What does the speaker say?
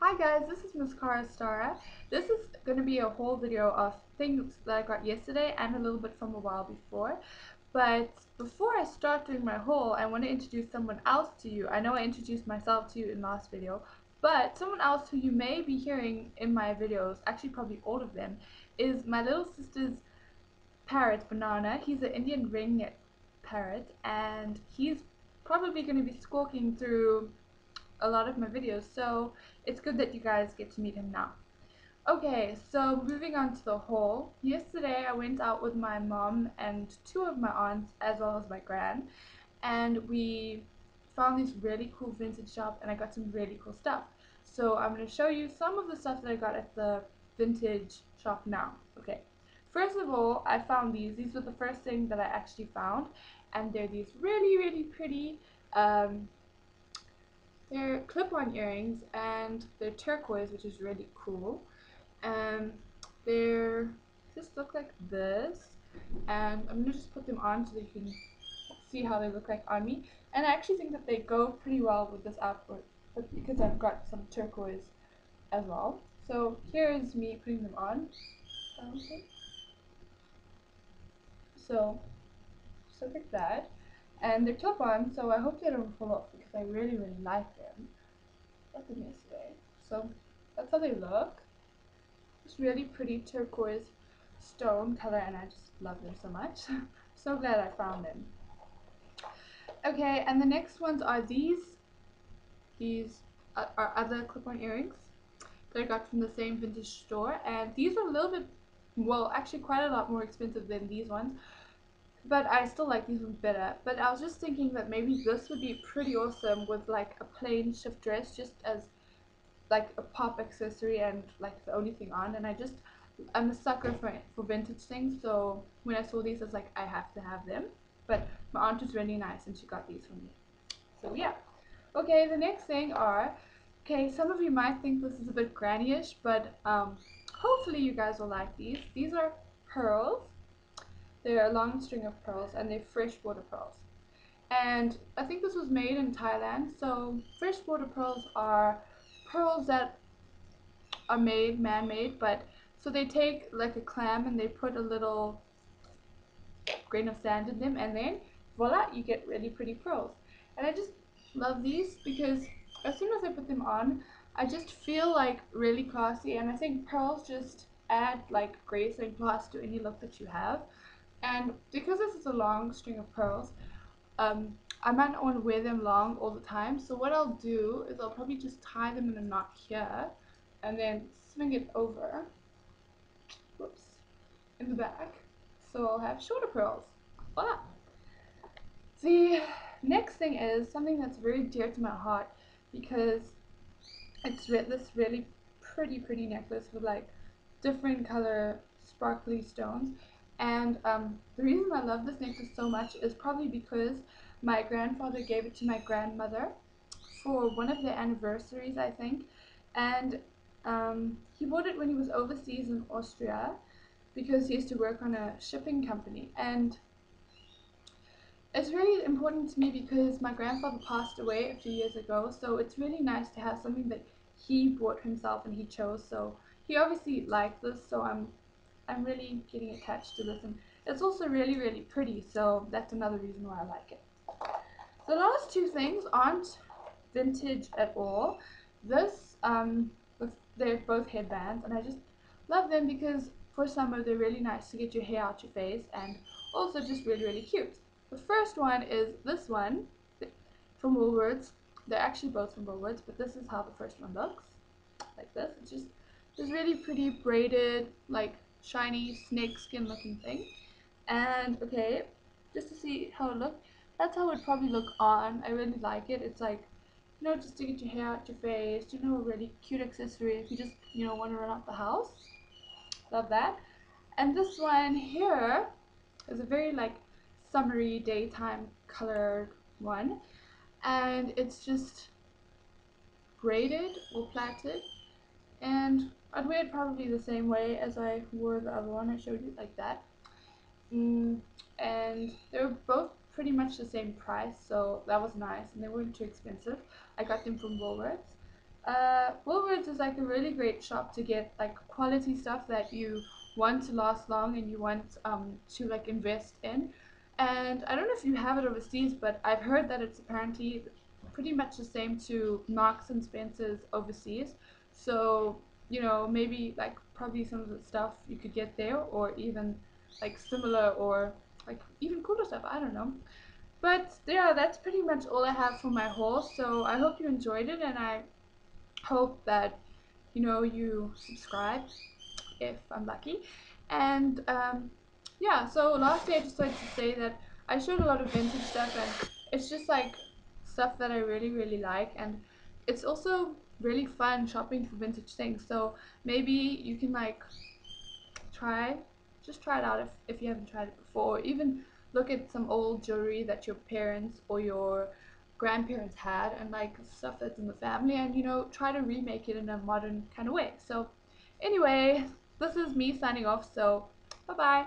Hi guys, this is Mascara Stara. This is going to be a whole video of things that I got yesterday and a little bit from a while before. But before I start doing my haul, I want to introduce someone else to you. I know I introduced myself to you in last video, but someone else who you may be hearing in my videos, actually probably all of them, is my little sister's parrot, Banana. He's an Indian ring parrot and he's probably going to be squawking through a lot of my videos, so it's good that you guys get to meet him now. Okay, so moving on to the haul. Yesterday I went out with my mom and two of my aunts as well as my gran, and we found this really cool vintage shop and I got some really cool stuff. So I'm going to show you some of the stuff that I got at the vintage shop now. Okay, first of all, I found these were the first thing that I actually found, and they're these really pretty they're clip-on earrings and they're turquoise, which is really cool. They're just look like this, and I'm gonna just put them on so that you can see how they look like on me. And I actually think that they go pretty well with this outfit, but because I've got some turquoise as well. So here is me putting them on. So just look like that. And they're clip-on, so I hope they don't fall off because I really like them. I got them yesterday. So that's how they look. It's really pretty turquoise stone color and I just love them so much. So glad I found them. Okay, and the next ones are these. These are other clip-on earrings that I got from the same vintage store, and these are a little bit, well, actually quite a lot more expensive than these ones. But I still like these ones better. But I was just thinking that maybe this would be pretty awesome with like a plain shift dress, just as like a pop accessory and like the only thing on. And I'm a sucker for vintage things, so when I saw these I was like, I have to have them. But my aunt was really nice and she got these for me. So yeah. Okay, the next thing are, okay, some of you might think this is a bit granny-ish, but hopefully you guys will like these. These are pearls. They're a long string of pearls and they're freshwater pearls. And I think this was made in Thailand. So freshwater pearls are pearls that are made, man-made, but so they take like a clam and they put a little grain of sand in them, and then voila, you get really pretty pearls. And I just love these because as soon as I put them on, I just feel like really classy, and I think pearls just add like grace and class to any look that you have. And because this is a long string of pearls, I might not want to wear them long all the time. So what I'll do is I'll probably just tie them in a knot here and then swing it over, whoops, in the back. So I'll have shorter pearls. Voila! The next thing is something that's very dear to my heart because it's this really pretty necklace with like different color sparkly stones. And the reason I love this necklace so much is probably because my grandfather gave it to my grandmother for one of their anniversaries, I think. And he bought it when he was overseas in Austria because he used to work on a shipping company. And it's really important to me because my grandfather passed away a few years ago, so it's really nice to have something that he bought himself and he chose. So he obviously liked this, so I'm really getting attached to this, and it's also really pretty, so that's another reason why I like it. The last two things aren't vintage at all. This they're both headbands, and I just love them because for summer they're really nice to get your hair out your face and also just really cute. The first one is this one from Woolworths. They're actually both from Woolworths, but this is how the first one looks, like this. It's just this really pretty braided, like shiny snake skin looking thing. And okay, just to see how it looks, that's how it would probably look on. I really like it. It's like, you know, just to get your hair out your face, you know, a really cute accessory if you just, you know, want to run out the house. Love that. And this one here is a very like summery daytime colored one, and it's just braided or plaited, and I'd wear it probably the same way as I wore the other one I showed you, like that. And they're both pretty much the same price, so that was nice, and they weren't too expensive. I got them from Woolworths. Woolworths is like a really great shop to get like quality stuff that you want to last long and you want to like invest in. And I don't know if you have it overseas, but I've heard that it's apparently pretty much the same to Marks and Spencer's overseas. So, you know, maybe like probably some of the stuff you could get there, or even like similar or like even cooler stuff. I don't know. But yeah, that's pretty much all I have for my haul. So I hope you enjoyed it, and I hope that you know you subscribe if I'm lucky. And yeah, so lastly, I just wanted to say that I showed a lot of vintage stuff, and it's just like stuff that I really like, and it's also really fun shopping for vintage things. So maybe you can like try just try it out if you haven't tried it before, or even look at some old jewelry that your parents or your grandparents had, and like stuff that's in the family, and you know, try to remake it in a modern kind of way. So anyway, this is me signing off, so bye bye.